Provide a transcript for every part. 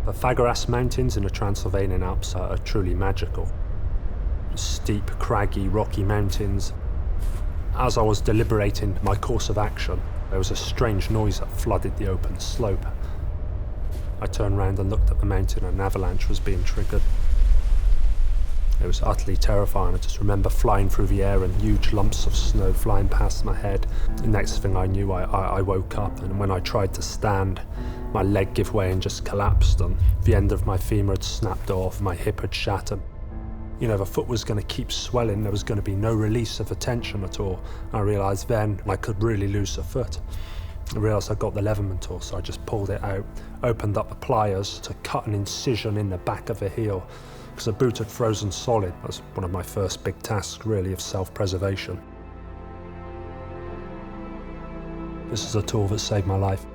The Fagaras Mountains in the Transylvanian Alps are truly magical. Steep, craggy, rocky mountains. As I was deliberating my course of action, there was a strange noise that flooded the open slope. I turned round and looked at the mountain, and an avalanche was being triggered. It was utterly terrifying. I just remember flying through the air and huge lumps of snow flying past my head. The next thing I knew, I woke up, and when I tried to stand, my leg gave way and just collapsed, and the end of my femur had snapped off, my hip had shattered. You know, the foot was going to keep swelling, there was going to be no release of the tension at all. I realised then I could really lose the foot. I realised I got the Leatherman, so I just pulled it out, opened up the pliers to cut an incision in the back of the heel, because the boot had frozen solid. That was one of my first big tasks, really, of self-preservation. This is a tool that saved my life.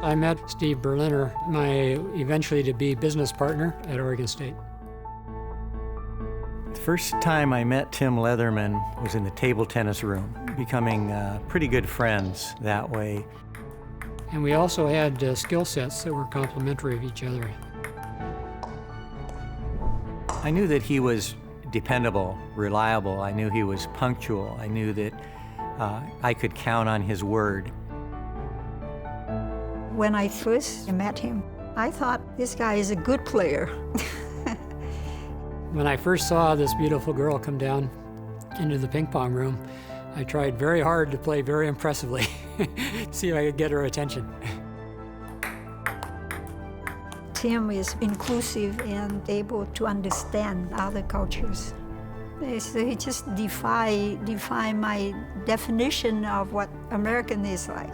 I met Steve Berliner, my eventually-to-be business partner at Oregon State. The first time I met Tim Leatherman was in the table tennis room, becoming pretty good friends that way. And we also had skill sets that were complementary of each other. I knew that he was dependable, reliable. I knew he was punctual. I knew that I could count on his word. When I first met him, I thought this guy is a good player. When I first saw this beautiful girl come down into the ping pong room, I tried very hard to play very impressively, see if I could get her attention. Tim is inclusive and able to understand other cultures. So he just defy my definition of what American is like.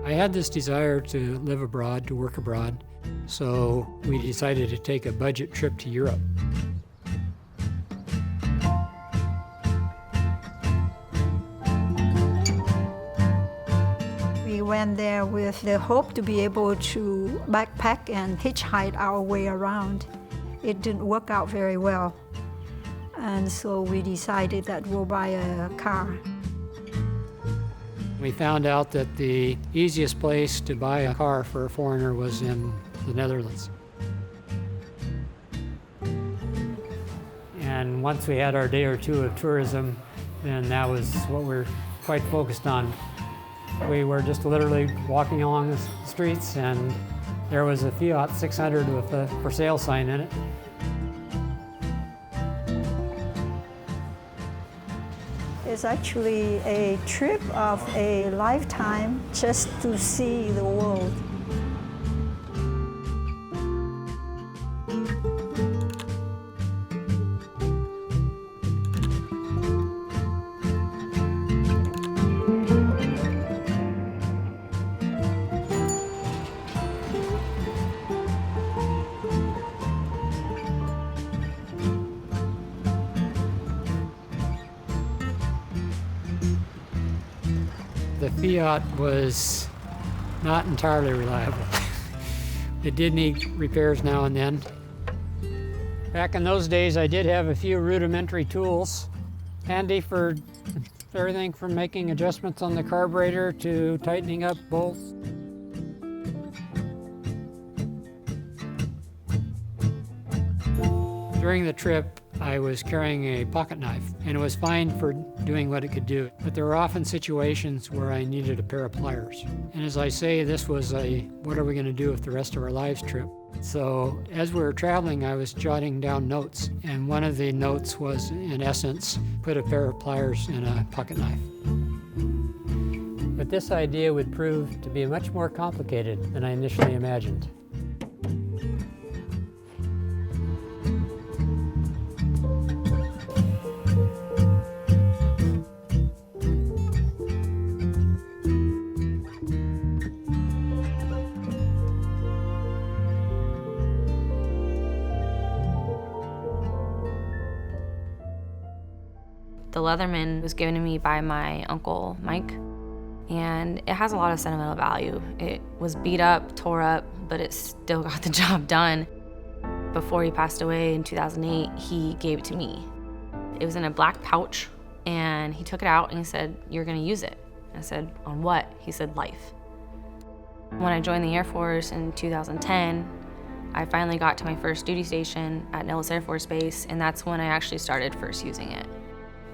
I had this desire to live abroad, to work abroad, so we decided to take a budget trip to Europe. We went there with the hope to be able to backpack and hitchhike our way around. It didn't work out very well, and so we decided that we'll buy a car. We found out that the easiest place to buy a car for a foreigner was in the Netherlands. And once we had our day or two of tourism, then that was what we're quite focused on. We were just literally walking along the streets, and there was a Fiat 600 with a for sale sign in it. It's actually a trip of a lifetime just to see the world. The Fiat was not entirely reliable. It did need repairs now and then. Back in those days, I did have a few rudimentary tools handy for everything from making adjustments on the carburetor to tightening up bolts. During the trip, I was carrying a pocket knife, and it was fine for doing what it could do. But there were often situations where I needed a pair of pliers. And as I say, this was a what are we going to do with the rest of our lives trip. So as we were traveling, I was jotting down notes, and one of the notes was, in essence, put a pair of pliers in a pocket knife. But this idea would prove to be much more complicated than I initially imagined. The Leatherman was given to me by my uncle, Mike, and it has a lot of sentimental value. It was beat up, tore up, but it still got the job done. Before he passed away in 2008, he gave it to me. It was in a black pouch, and he took it out and he said, "You're gonna use it." I said, "On what?" He said, "Life." When I joined the Air Force in 2010, I finally got to my first duty station at Nellis Air Force Base, and that's when I actually started first using it.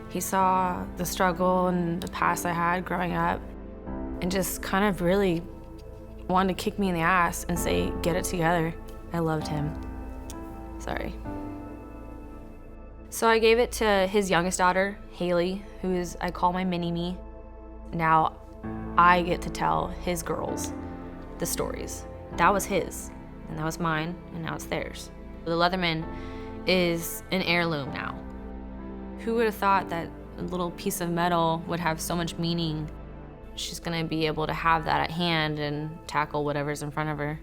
He saw the struggle and the past I had growing up and just kind of really wanted to kick me in the ass and say, "Get it together." I loved him. Sorry. So I gave it to his youngest daughter, Haley, I call my mini-me. Now I get to tell his girls the stories. That was his, and that was mine, and now it's theirs. The Leatherman is an heirloom now. Who would have thought that a little piece of metal would have so much meaning? She's gonna be able to have that at hand and tackle whatever's in front of her.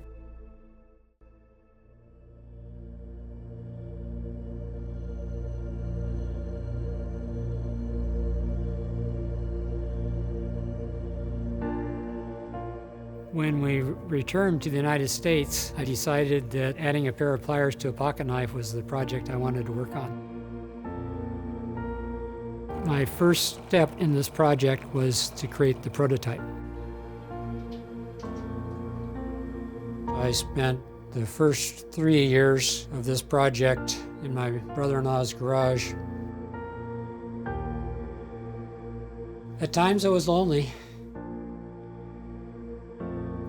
When we returned to the United States, I decided that adding a pair of pliers to a pocket knife was the project I wanted to work on. My first step in this project was to create the prototype. I spent the first 3 years of this project in my brother-in-law's garage. At times I was lonely.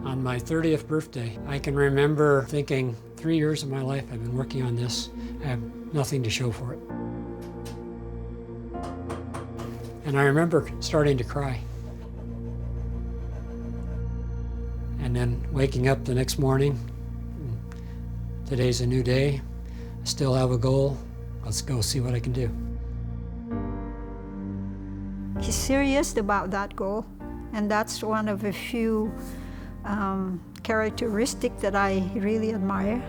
On my 30th birthday, I can remember thinking, 3 years of my life I've been working on this. I have nothing to show for it. And I remember starting to cry. And then waking up the next morning, today's a new day, I still have a goal, let's go see what I can do. He's serious about that goal, and that's one of the few characteristics that I really admire.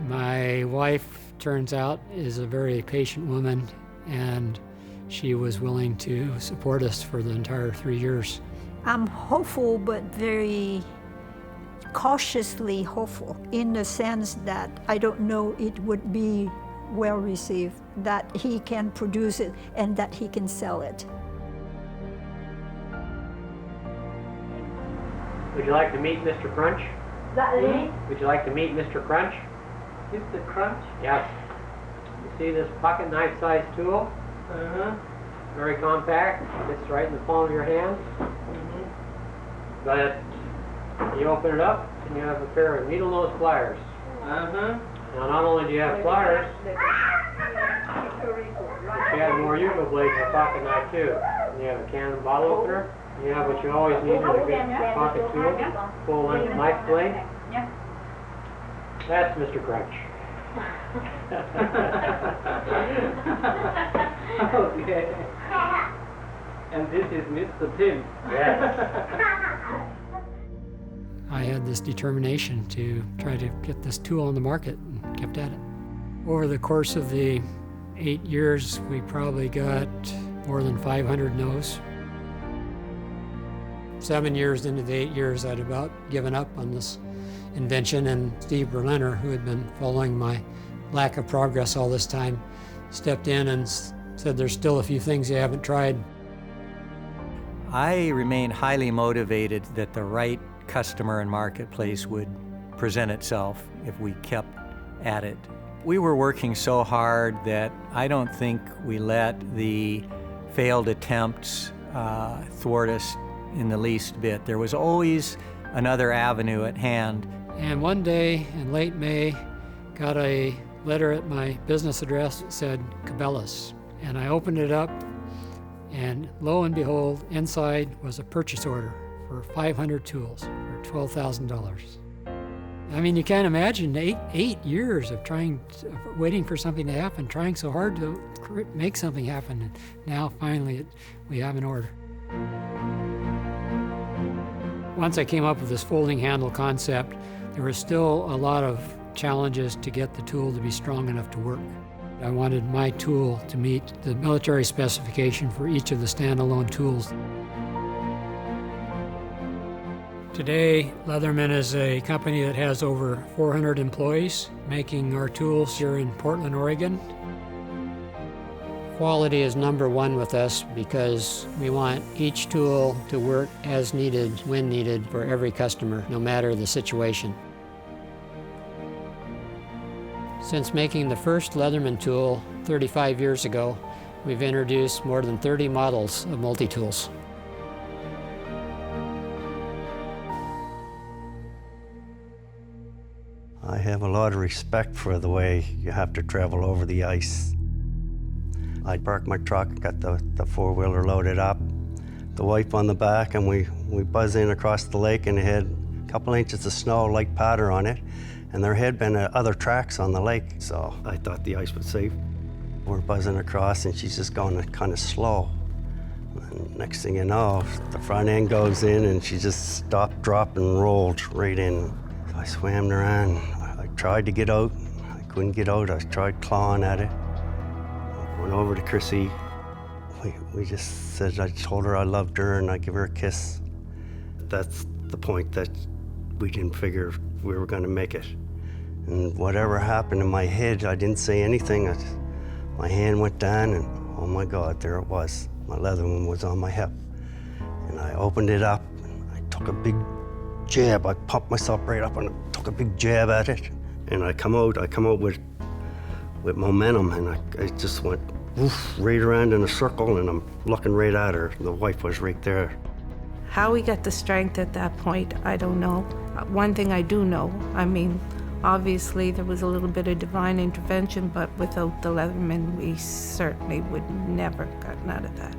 My wife, turns out, is a very patient woman, and she was willing to support us for the entire 3 years. I'm hopeful, but very cautiously hopeful, in the sense that I don't know it would be well received, that he can produce it and that he can sell it. Would you like to meet Mr. Crunch? Is that Lee? Would you like to meet Mr. Crunch? Mr. Crunch? Yes. You see this pocket knife size tool? Uh-huh. Very compact, fits right in the palm of your hand. Mm-hmm. But you open it up and you have a pair of needle nose pliers. Uh-huh. Now not only do you have pliers, but you have more Yugo blades in the pocket knife too. And you have a Canon bottle opener. You have what you always need in a good pocket tool, full length knife blade. That's Mr. Crunch. Okay. And this is Mr. Tim. Yes. I had this determination to try to get this tool on the market and kept at it. Over the course of the 8 years, we probably got more than 500 no's. 7 years into the 8 years, I'd about given up on this invention, and Steve Berliner, who had been following my lack of progress all this time, stepped in and said, "There's still a few things you haven't tried." I remain highly motivated that the right customer and marketplace would present itself if we kept at it. We were working so hard that I don't think we let the failed attempts thwart us in the least bit. There was always another avenue at hand. And one day in late May, got a letter at my business address that said Cabela's. And I opened it up, and lo and behold, inside was a purchase order for 500 tools for $12,000. I mean, you can't imagine eight years of waiting for something to happen, trying so hard to make something happen, and now finally we have an order. Once I came up with this folding handle concept, there were still a lot of challenges to get the tool to be strong enough to work. I wanted my tool to meet the military specification for each of the standalone tools. Today, Leatherman is a company that has over 400 employees making our tools here in Portland, Oregon. Quality is #1 with us because we want each tool to work as needed, when needed, for every customer, no matter the situation. Since making the first Leatherman tool 35 years ago, we've introduced more than 30 models of multi-tools. I have a lot of respect for the way you have to travel over the ice. I parked my truck, got the four-wheeler loaded up, the wife on the back, and we buzz in across the lake, and it had a couple inches of snow, light powder on it, and there had been other tracks on the lake, so I thought the ice was safe. We're buzzing across, and she's just going kind of slow. And next thing you know, the front end goes in, and she just stopped, dropped, and rolled right in. I swam around. I tried to get out. I couldn't get out. I tried clawing at it. Went over to Chrissy. We just said, I told her I loved her and I'd give her a kiss. That's the point that we didn't figure we were going to make it. And whatever happened in my head, I didn't say anything. My hand went down and oh my God, there it was. My Leatherman was on my hip. And I opened it up and I took a big jab. I pumped myself right up and took a big jab at it. And I come out with momentum, and I just went woof, right around in a circle, and I'm looking right at her. The wife was right there. How we got the strength at that point, I don't know. One thing I do know, I mean, obviously there was a little bit of divine intervention, but without the Leatherman, we certainly would never have gotten out of that.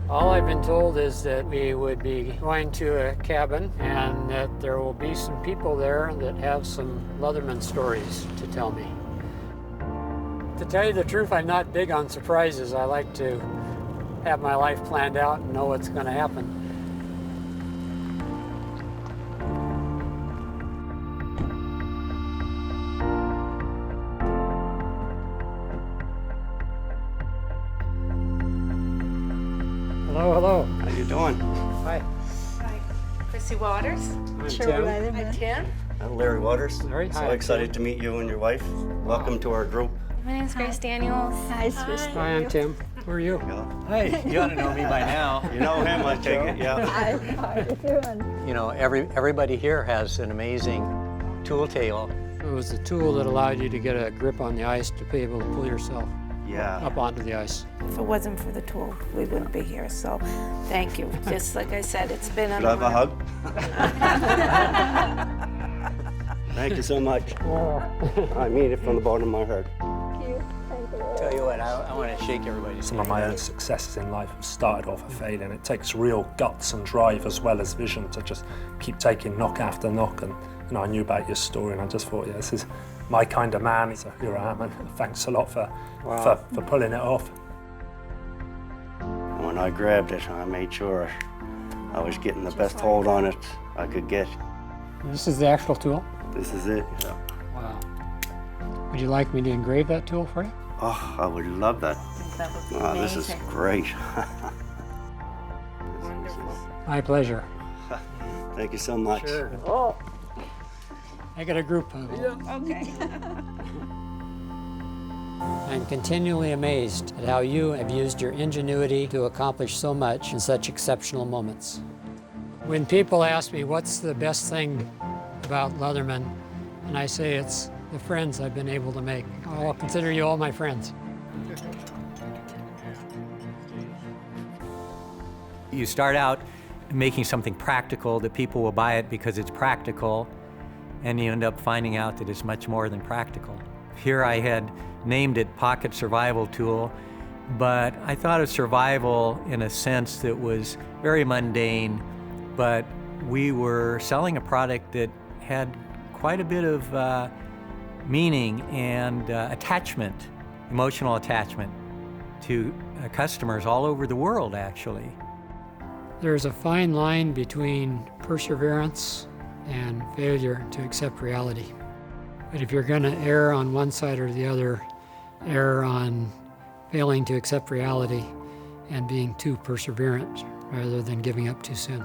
All I've been told is that we would be going to a cabin and that there will be some people there that have some Leatherman stories to tell me. To tell you the truth, I'm not big on surprises. I like to have my life planned out and know what's going to happen. Hello, hello. How you doing? Hi. Hi, Chrissy Waters. I'm Sure, Tim. Hi, Tim. I'm Larry Waters. Larry, So hi, excited to meet you and your wife. Welcome to our group. My name's Grace Daniels. Hi, Swiss. Hi, I'm Tim. Who are you? Hey, you ought to know me by now. You know him, I take it, yeah. Hi, how are you doing? You know, everybody here has an amazing tool tale. It was the tool that allowed you to get a grip on the ice to be able to pull yourself Yeah. up onto the ice. If it wasn't for the tool, we wouldn't be here, so thank you. Just like I said, it's been an Could I have a honor. hug? Thank you so much. I mean it from the bottom of my heart. Thank you. Thank you. Tell you what, I want to shake everybody's Some of my own successes in life have started off a failing. It takes real guts and drive as well as vision to just keep taking knock after knock. And you know, I knew about your story, and I just thought, yeah, this is my kind of man. So here I am, and thanks a lot for pulling it off. When I grabbed it, I made sure I was getting the best hold on it I could get. This is the actual tool? This is it. Yeah. Wow. Would you like me to engrave that tool for you? Oh, I would love that. That would be Oh, this is amazing. great. My pleasure. Thank you so much. I got a group of them. Okay. I'm continually amazed at how you have used your ingenuity to accomplish so much in such exceptional moments. When people ask me what's the best thing about Leatherman, and I say it's the friends I've been able to make. I'll consider you all my friends. You start out making something practical that people will buy it because it's practical, and you end up finding out that it's much more than practical. Here I had named it Pocket Survival Tool, but I thought of survival in a sense that was very mundane, but we were selling a product that had quite a bit of meaning and attachment, emotional attachment to customers all over the world, actually. There's a fine line between perseverance and failure to accept reality. But if you're going to err on one side or the other, err on failing to accept reality and being too perseverant rather than giving up too soon.